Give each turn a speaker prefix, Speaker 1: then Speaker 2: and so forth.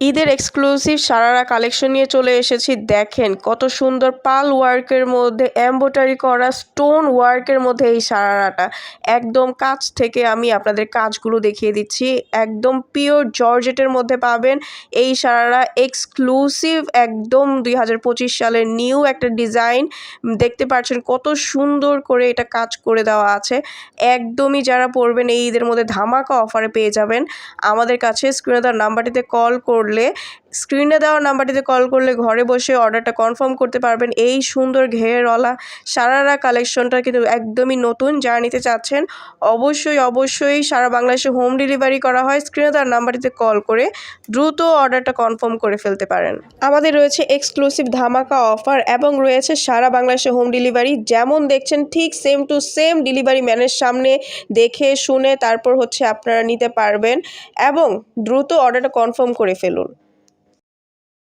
Speaker 1: ঈদের exclusive sharara collection নিয়ে চলে এসেছি। দেখেন কত সুন্দর পাল ওয়ার্কের মধ্যে এমব্রয়ডারি করা স্টোন ওয়ার্কের মধ্যে এই সারারাটা একদম কাছ থেকে আমি আপনাদের কাজগুলো দেখিয়ে দিচ্ছি। একদম পিওর জর্জেটের মধ্যে পাবেন এই সারারা এক্সক্লুসিভ, একদম 2025 সালের নিউ একটা ডিজাইন। দেখতে পাচ্ছেন কত সুন্দর করে এটা কাজ করে দেওয়া আছে। একদমই যারা পরবেন এই ঈদের মধ্যে ধামাকা অফারে পেয়ে যাবেন আমাদের কাছে। স্ক্রিনে দেওয়া নাম্বারটিতে কল করলে ঘরে বসে অর্ডারটা কনফার্ম করতে পারবেন। এই সুন্দর ঘেরওয়ালা সারারা কালেকশনটা কিন্তু একদমই নতুন। যারা নিতে চাচ্ছেন অবশ্যই সারা বাংলাদেশে হোম ডেলিভারি করা হয়। স্ক্রিনে দেওয়া নাম্বারটিতে কল করে দ্রুত অর্ডারটা কনফার্ম করে ফেলতে পারেন। আমাদের রয়েছে এক্সক্লুসিভ ধামাকা অফার এবং রয়েছে সারা বাংলাদেশে হোম ডেলিভারি। যেমন দেখছেন ঠিক সেম টু সেম ডেলিভারি ম্যানের সামনে দেখে শুনে তারপর আপনারা নিতে পারবেন এবং দ্রুত অর্ডারটা কনফার্ম করে ফেলুন।